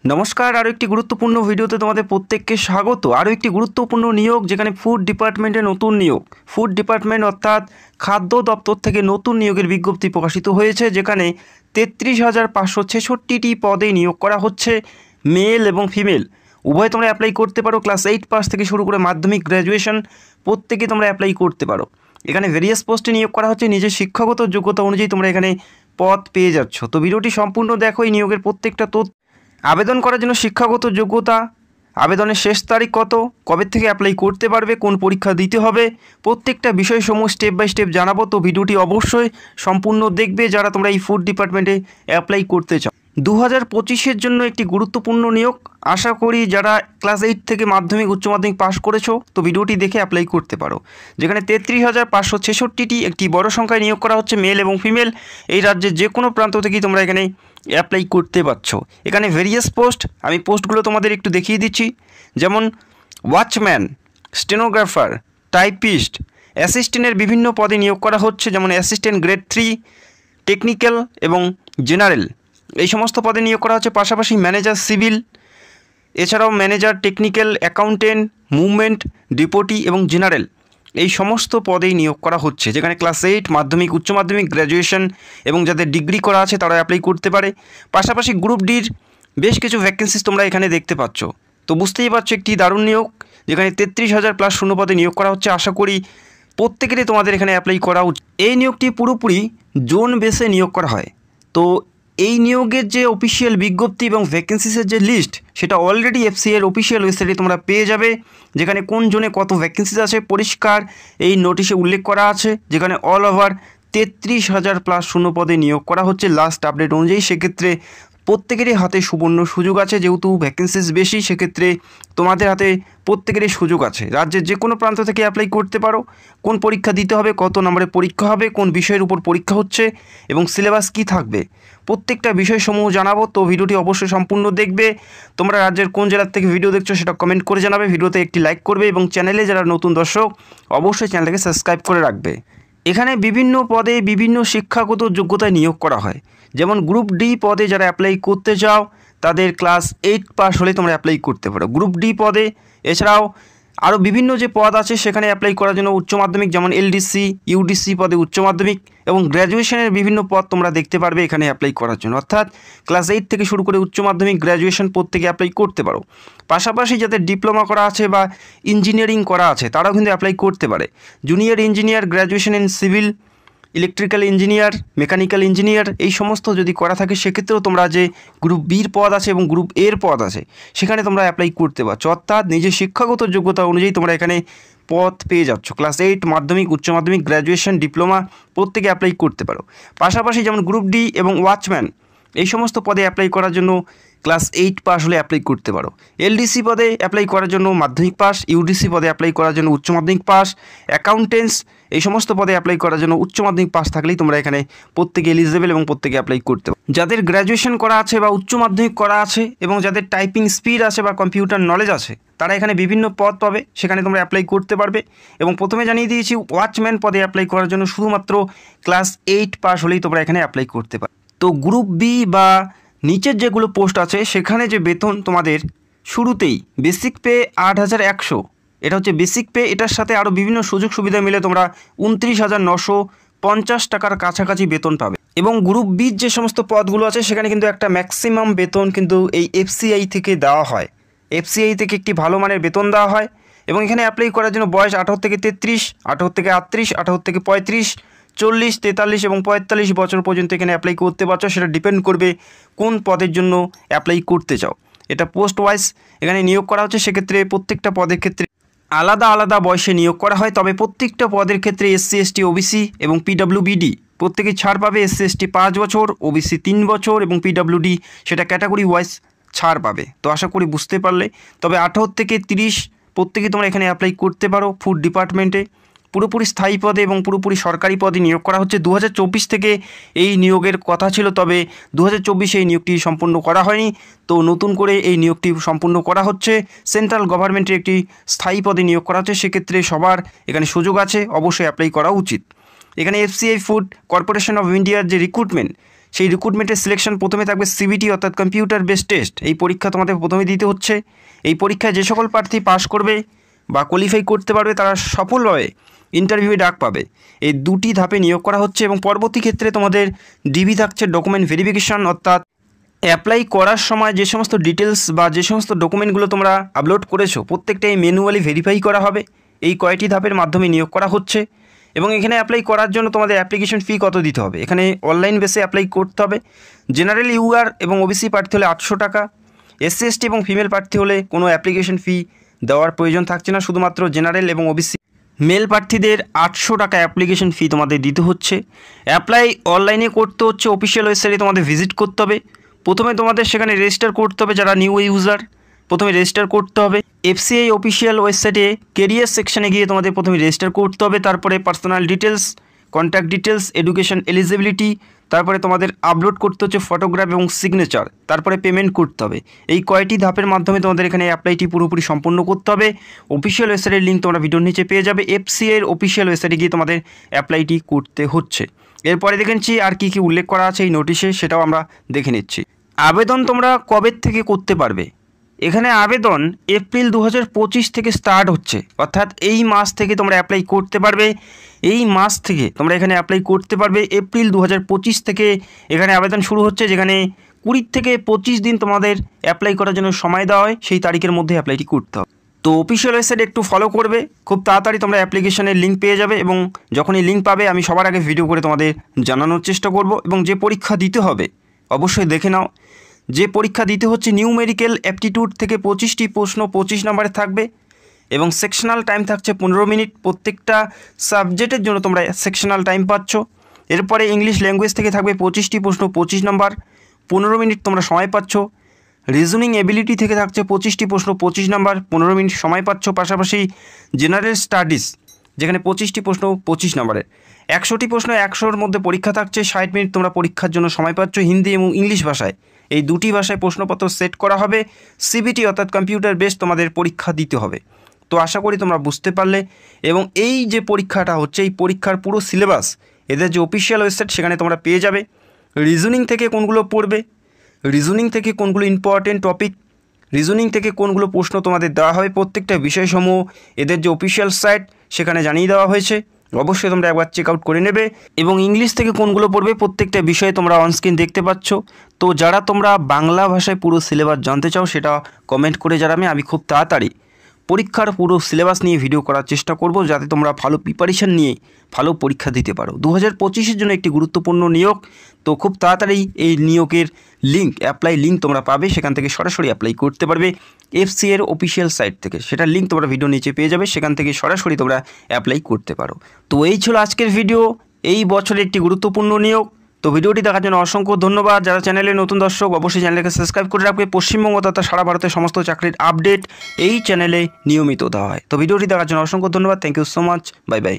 নমস্কার, আরও একটি গুরুত্বপূর্ণ ভিডিওতে তোমাদের প্রত্যেককে স্বাগত। আরও একটি গুরুত্বপূর্ণ নিয়োগ, যেখানে ফুড ডিপার্টমেন্টে নতুন নিয়োগ। ফুড ডিপার্টমেন্ট অর্থাৎ খাদ্য দপ্তর থেকে নতুন নিয়োগের বিজ্ঞপ্তি প্রকাশিত হয়েছে, যেখানে 33,566টি পদে নিয়োগ করা হচ্ছে। মেল এবং ফিমেল উভয় তোমরা অ্যাপ্লাই করতে পারো। ক্লাস 8 পাস থেকে শুরু করে মাধ্যমিক, গ্র্যাজুয়েশন প্রত্যেকে তোমরা অ্যাপ্লাই করতে পারো। এখানে ভেরিয়াস পোস্টে নিয়োগ করা হচ্ছে। নিজের শিক্ষাগত যোগ্যতা অনুযায়ী তোমরা এখানে পদ পেয়ে যাচ্ছ। তো ভিডিওটি সম্পূর্ণ দেখো। এই নিয়োগের প্রত্যেকটা তথ্য, আবেদন করার জন্য শিক্ষাগত যোগ্যতা, আবেদনের শেষ তারিখ কত, কবে থেকে অ্যাপ্লাই করতে পারবে, কোন পরীক্ষা দিতে হবে, প্রত্যেকটা বিষয়সমূহ স্টেপ বাই স্টেপ জানাবো। তো ভিডিওটি অবশ্যই সম্পূর্ণ দেখবে যারা তোমরা এই ফুড ডিপার্টমেন্টে অ্যাপ্লাই করতে চাও। 2025-এর জন্য একটি গুরুত্বপূর্ণ নিয়োগ। আশা করি যারা ক্লাস 8 থেকে মাধ্যমিক, উচ্চ মাধ্যমিক পাস করেছো, তো ভিডিওটি দেখে অ্যাপ্লাই করতে পারো। যেখানে 33,566টি একটি বড় সংখ্যায় নিয়োগ করা হচ্ছে, মেল এবং ফিমেল। এই রাজ্যের যে কোনো প্রান্ত থেকেই তোমরা এখানে অ্যাপ্লাই করতে পারছো। এখানে ভেরিয়াস পোস্ট, আমি পোস্টগুলো তোমাদের একটু দেখিয়ে দিচ্ছি। যেমন ওয়াচম্যান, স্টেনোগ্রাফার, টাইপিস্ট, অ্যাসিস্ট্যান্টের বিভিন্ন পদে নিয়োগ করা হচ্ছে। যেমন অ্যাসিস্ট্যান্ট গ্রেড 3, টেকনিক্যাল এবং জেনারেল, এই সমস্ত পদে নিয়োগ করা হচ্ছে। পাশাপাশি ম্যানেজার সিভিল, এছাড়াও ম্যানেজার টেকনিক্যাল, অ্যাকাউন্টেন্ট, মুভমেন্ট, ডিপোটি এবং জেনারেল, এই সমস্ত পদেই নিয়োগ করা হচ্ছে। যেখানে ক্লাস 8, মাধ্যমিক, উচ্চ মাধ্যমিক, গ্র্যাজুয়েশন এবং যাদের ডিগ্রি করা আছে তারা অ্যাপ্লাই করতে পারে। পাশাপাশি গ্রুপ ডির বেশ কিছু ভ্যাকেন্সিস তোমরা এখানে দেখতে পাচ্ছ। তো বুঝতেই পারছো একটি দারুণ নিয়োগ, যেখানে 33,000 প্লাস শূন্য পদে নিয়োগ করা হচ্ছে। আশা করি প্রত্যেকেরই তোমাদের এখানে অ্যাপ্লাই করা উচিত। এই নিয়োগটি পুরোপুরি জোন বেসে নিয়োগ করা হয়। তো এই নিয়োগের যে অফিসিয়াল বিজ্ঞপ্তি এবং ভ্যাকেন্সিসের যে লিস্ট, সেটা অলরেডি এফসিআই এর অফিসিয়াল ওয়েবসাইটে তোমরা পেয়ে যাবে। যেখানে কোন জোনে কত ভ্যাকেন্সিস আছে পরিষ্কার এই নোটিশে উল্লেখ করা আছে। যেখানে অল ওভার 33,000 প্লাস শূন্য পদে নিয়োগ করা হচ্ছে লাস্ট আপডেট অনুযায়ী। সেক্ষেত্রে প্রত্যেকেরই হাতে সুবর্ণ সুযোগ আছে। যেহেতু ভ্যাকেন্সিস বেশি, সেক্ষেত্রে তোমাদের হাতে প্রত্যেকেরই সুযোগ আছে। রাজ্যের যে কোনো প্রান্ত থেকে অ্যাপ্লাই করতে পারো। কোন পরীক্ষা দিতে হবে, কত নম্বরের পরীক্ষা হবে, কোন বিষয়ের উপর পরীক্ষা হচ্ছে এবং সিলেবাস কী থাকবে, প্রত্যেকটা বিষয়সমূহ জানাবো। তো ভিডিওটি অবশ্যই সম্পূর্ণ দেখবে। তোমরা রাজ্যের কোন জেলার থেকে ভিডিও দেখছো সেটা কমেন্ট করে জানাবে। ভিডিওতে একটি লাইক করবে এবং চ্যানেলে যারা নতুন দর্শক অবশ্যই চ্যানেলটাকে সাবস্ক্রাইব করে রাখবে। এখানে বিভিন্ন পদে বিভিন্ন শিক্ষাগত যোগ্যতায় নিয়োগ করা হয়। যেমন গ্রুপ ডি পদে যারা অ্যাপ্লাই করতে চাও তাদের ক্লাস 8 পাস হলে তোমরা অ্যাপ্লাই করতে পারো গ্রুপ ডি পদে। এছাড়াও আরও বিভিন্ন যে পদ আছে সেখানে অ্যাপ্লাই করার জন্য উচ্চ মাধ্যমিক, যেমন এলডিসি, ইউডিসি পদে উচ্চ মাধ্যমিক এবং গ্র্যাজুয়েশনের বিভিন্ন পদ তোমরা দেখতে পারবে এখানে অ্যাপ্লাই করার জন্য। অর্থাৎ ক্লাস 8 থেকে শুরু করে উচ্চ মাধ্যমিক, গ্র্যাজুয়েশন প্রত্যেকে অ্যাপ্লাই করতে পারো। পাশাপাশি যাদের ডিপ্লোমা করা আছে বা ইঞ্জিনিয়ারিং করা আছে তারাও কিন্তু অ্যাপ্লাই করতে পারে। Junior engineer, graduation in civil, electrical engineer, mechanical engineer, এই সমস্ত যদি করা থাকে সেক্ষেত্রেও তোমরা যে গ্রুপ বির পদ আছে এবং গ্রুপ এর পদ আছে সেখানে তোমরা অ্যাপ্লাই করতে পারছো। অর্থাৎ নিজের শিক্ষাগত যোগ্যতা অনুযায়ী তোমরা এখানে পদ পেয়ে যাচ্ছ। ক্লাস 8, মাধ্যমিক, উচ্চ মাধ্যমিক, গ্র্যাজুয়েশন, ডিপ্লোমা প্রত্যেকে অ্যাপ্লাই করতে পারো। পাশাপাশি যেমন গ্রুপ ডি এবং ওয়াচম্যান, এই সমস্ত পদে অ্যাপ্লাই করার জন্য ক্লাস 8 পাস হলে অ্যাপ্লাই করতে পারো। এলডিসি পদে অ্যাপ্লাই করার জন্য মাধ্যমিক পাস, ইউডিসি পদে অ্যাপ্লাই করার জন্য উচ্চ মাধ্যমিক পাস, অ্যাকাউন্টেন্টস, এই সমস্ত পদে অ্যাপ্লাই করার জন্য উচ্চ মাধ্যমিক পাস থাকলেই তোমরা এখানে প্রত্যেকে এলিজিবল এবং প্রত্যেকে অ্যাপ্লাই করতে পারো। যাদের গ্র্যাজুয়েশন করা আছে বা উচ্চ মাধ্যমিক করা আছে এবং যাদের টাইপিং স্পিড আছে বা কম্পিউটার নলেজ আছে তারা এখানে বিভিন্ন পদ পাবে, সেখানে তোমরা অ্যাপ্লাই করতে পারবে। এবং প্রথমে জানিয়ে দিয়েছি ওয়াচম্যান পদে অ্যাপ্লাই করার জন্য শুধুমাত্র ক্লাস 8 পাস হলেই তোমরা এখানে অ্যাপ্লাই করতে পারো। তো গ্রুপ বি বা নিচের যেগুলো পোস্ট আছে সেখানে যে বেতন তোমাদের শুরুতেই বেসিক পে 8,100, এটা হচ্ছে বেসিক পে। এটার সাথে আরও বিভিন্ন সুযোগ সুবিধা মিলে তোমরা 29,950 টাকার কাছাকাছি বেতন পাবে। এবং গ্রুপ বির যে সমস্ত পদগুলো আছে সেখানে কিন্তু একটা ম্যাক্সিমাম বেতন কিন্তু এই এফসিআই থেকে দেওয়া হয়। এফসিআই থেকে একটি ভালো মানের বেতন দেওয়া হয়। এবং এখানে অ্যাপ্লাই করার জন্য বয়স 18 থেকে 33, 18 থেকে 38, 18 থেকে 35, 40, 43 এবং 45 বছর পর্যন্ত এখানে অ্যাপ্লাই করতে পারছো। সেটা ডিপেন্ড করবে কোন পদের জন্য অ্যাপ্লাই করতে চাও। এটা পোস্ট ওয়াইজ এখানে নিয়োগ করা হচ্ছে। সেক্ষেত্রে প্রত্যেকটা পদের ক্ষেত্রে আলাদা আলাদা বয়সে নিয়োগ করা হয়। তবে প্রত্যেকটা পদের ক্ষেত্রে এসসি, এসটি, ওবিসি এবং পিডব্লিউবিডি প্রত্যেকেই ছাড় পাবে। এসসি এসটি 5 বছর, ওবিসি 3 বছর এবং পিডব্লিউডি সেটা ক্যাটাগরি ওয়াইজ ছাড় পাবে। তো আশা করি বুঝতে পারলে। তবে 18 থেকে 30 প্রত্যেকেই তোমরা এখানে অ্যাপ্লাই করতে পারো ফুড ডিপার্টমেন্টে। পুরোপুরি স্থায়ী পদে এবং পুরোপুরি সরকারি পদে নিয়োগ করা হচ্ছে। 2024 থেকে এই নিয়োগের কথা ছিল, তবে 2024 এই নিয়োগটি সম্পূর্ণ করা হয়নি। তো নতুন করে এই নিয়োগটি সম্পূর্ণ করা হচ্ছে। সেন্ট্রাল গভর্নমেন্টের একটি স্থায়ী পদে নিয়োগ করা হচ্ছে। সেক্ষেত্রে সবার এখানে সুযোগ আছে, অবশ্যই অ্যাপ্লাই করা উচিত। এখানে এফসিআই ফুড কর্পোরেশন অফ ইন্ডিয়ার যে রিক্রুটমেন্ট সেই রিক্রুটমেন্টের সিলেকশন প্রথমে থাকবে সিবিটি অর্থাৎ কম্পিউটার বেসড টেস্ট। এই পরীক্ষা তোমাদের প্রথমে দিতে হচ্ছে। এই পরীক্ষায় যে সকল প্রার্থী পাস করবে বা কোয়ালিফাই করতে পারবে তারা সফলভাবে ইন্টারভিউয়ে ডাক পাবে। এই দুটি ধাপে নিয়োগ করা হচ্ছে এবং পরবর্তী ক্ষেত্রে তোমাদের ডিবি থাকছে ডকুমেন্ট ভেরিফিকেশন, অর্থাৎ অ্যাপ্লাই করার সময় যে সমস্ত ডিটেলস বা যে সমস্ত ডকুমেন্টগুলো তোমরা আপলোড করেছো প্রত্যেকটাই ম্যানুয়ালি ভেরিফাই করা হবে। এই কয়টি ধাপের মাধ্যমে নিয়োগ করা হচ্ছে এবং এখানে অ্যাপ্লাই করার জন্য তোমাদের অ্যাপ্লিকেশন ফি কত দিতে হবে, এখানে অনলাইন বেসে অ্যাপ্লাই করতে হবে। জেনারেল ইউআর এবং ওবিসি প্রার্থী হলে 800 টাকা, এসসি এসটি এবং ফিমেল প্রার্থী হলে কোনো অ্যাপ্লিকেশন ফি দেওয়ার প্রয়োজন থাকছে না, শুধুমাত্র জেনারেল এবং ওবিসি মেল প্রার্থীদের 800 টাকা অ্যাপ্লিকেশন ফি তোমাদের দিতে হচ্ছে। অ্যাপ্লাই অনলাইনে করতে হচ্ছে, অফিসিয়াল ওয়েবসাইটে তোমাদের ভিজিট করতে হবে। প্রথমে তোমাদের সেখানে রেজিস্টার করতে হবে, যারা নিউ ইউজার প্রথমে রেজিস্টার করতে হবে। এফসিআই অফিসিয়াল ওয়েবসাইটে কেরিয়ার সেকশনে গিয়ে তোমাদের প্রথমে রেজিস্টার করতে হবে, তারপরে personal details, contact details, education eligibility, তারপরে তোমাদের আপলোড করতে হচ্ছে ফটোগ্রাফ এবং সিগনেচার, তারপরে পেমেন্ট করতে হবে। এই কয়টি ধাপের মাধ্যমে তোমাদের এখানে অ্যাপ্লাইটি পুরোপুরি সম্পন্ন করতে হবে। অফিসিয়াল ওয়েবসাইটের লিঙ্ক তোমরা ভিডিওর নিচে পেয়ে যাবে। এফসিআইয়ের অফিসিয়াল ওয়েবসাইটে গিয়ে তোমাদের অ্যাপ্লাইটি করতে হচ্ছে। এরপরে দেখেছি আর কি কি উল্লেখ করা আছে এই নোটিশে, সেটাও আমরা দেখে নিচ্ছি। আবেদন তোমরা কবে থেকে করতে পারবে? এখানে আবেদন এপ্রিল 2025 থেকে স্টার্ট হচ্ছে, অর্থাৎ এই মাস থেকে তোমরা অ্যাপ্লাই করতে পারবে। এই মাস থেকে তোমরা এখানে অ্যাপ্লাই করতে পারবে। এপ্রিল 2025 থেকে এখানে আবেদন শুরু হচ্ছে, যেখানে 20 থেকে 25 দিন তোমাদের অ্যাপ্লাই করার জন্য সময় দেওয়া হয়, সেই তারিখের মধ্যে অ্যাপ্লাইটি করতে হবে। তো অফিসিয়াল ওয়েবসাইট একটু ফলো করবে, খুব তাড়াতাড়ি তোমরা অ্যাপ্লিকেশনের লিঙ্ক পেয়ে যাবে এবং যখনই লিঙ্ক পাবে আমি সবার আগে ভিডিও করে তোমাদের জানানোর চেষ্টা করব। এবং যে পরীক্ষা দিতে হবে অবশ্যই দেখে নাও। যে পরীক্ষা দিতে হচ্ছে নিউমেরিক্যাল অ্যাপটিটিউড থেকে 25টি প্রশ্ন 25 নম্বরে থাকবে এবং সেকশনাল টাইম থাকছে 15 মিনিট। প্রত্যেকটা সাবজেক্টের জন্য তোমরা সেকশনাল টাইম পাচ্ছ। এরপরে ইংলিশ ল্যাঙ্গুয়েজ থেকে থাকবে 25টি প্রশ্ন 25 নম্বর, 15 মিনিট তোমরা সময় পাচ্ছ। রিজনিং এবিলিটি থেকে থাকছে 25টি প্রশ্ন 25 নম্বর, 15 মিনিট সময় পাচ্ছ। পাশাপাশি জেনারেল স্টাডিজ যেখানে 25টি প্রশ্ন 25 নম্বরের, 100টি প্রশ্ন 100-র মধ্যে পরীক্ষা থাকছে, 60 মিনিট তোমরা পরীক্ষার জন্য সময় পাচ্ছ। হিন্দি এবং ইংলিশ ভাষায়, এই দুটি ভাষায় প্রশ্নপত্র সেট করা হবে। সিবিটি অর্থাৎ কম্পিউটার বেস তোমাদের পরীক্ষা দিতে হবে। তো আশা করি তোমরা বুঝতে পারলে। এবং এই যে পরীক্ষাটা হচ্ছে এই পরীক্ষার পুরো সিলেবাস এদের যে অফিসিয়াল ওয়েবসাইট সেখানে তোমরা পেয়ে যাবে। রিজনিং থেকে কোনগুলো পড়বে, রিজনিং থেকে কোনগুলো ইম্পর্টেন্ট টপিক, রিজনিং থেকে কোনগুলো প্রশ্ন তোমাদের দেওয়া হবে, প্রত্যেকটা বিষয়সমূহ এদের যে অফিসিয়াল সাইট সেখানে জানিয়ে দেওয়া হয়েছে। অবশ্যই তোমরা একবার চেক আউট করে নেবে। এবং ইংলিশ থেকে কোনগুলো পড়বে প্রত্যেকটা বিষয়ে তোমরা অনস্ক্রিন দেখতে পাচ্ছ। তো যারা তোমরা বাংলা ভাষায় পুরো সিলেবাস জানতে চাও সেটা কমেন্ট করে জানাবে। আমি খুব তাড়াতাড়ি পরীক্ষার পুরো সিলেবাস নিয়ে ভিডিও করার চেষ্টা করব, যাতে তোমরা ভালো প্রিপারেশান নিয়ে ভালো পরীক্ষা দিতে পারো। 2025-এর জন্য একটি গুরুত্বপূর্ণ নিয়োগ। তো খুব তাড়াতাড়ি এই নিয়োগের লিঙ্ক, অ্যাপ্লাই লিঙ্ক তোমরা পাবে, সেখান থেকে সরাসরি অ্যাপ্লাই করতে পারবে এফসিআইয়ের অফিসিয়াল সাইট থেকে। সেটার লিঙ্ক তোমরা ভিডিও নিচে পেয়ে যাবে, সেখান থেকে সরাসরি তোমরা অ্যাপ্লাই করতে পারো। তো এই ছিল আজকের ভিডিও, এই বছরের একটি গুরুত্বপূর্ণ নিয়োগ। তো ভিডিওটি দেখার জন্য অসংখ্য ধন্যবাদ। যারা চ্যানেলে নতুন দর্শক অবশ্যই চ্যানেলকে সাবস্ক্রাইব করে রাখবে। পশ্চিমবঙ্গ তথা সারা ভারতের সমস্ত চাকরির আপডেট এই চ্যানেলে নিয়মিত দেওয়া হয়। তো ভিডিওটি দেখার জন্য অসংখ্য ধন্যবাদ। Thank you so much. Bye by.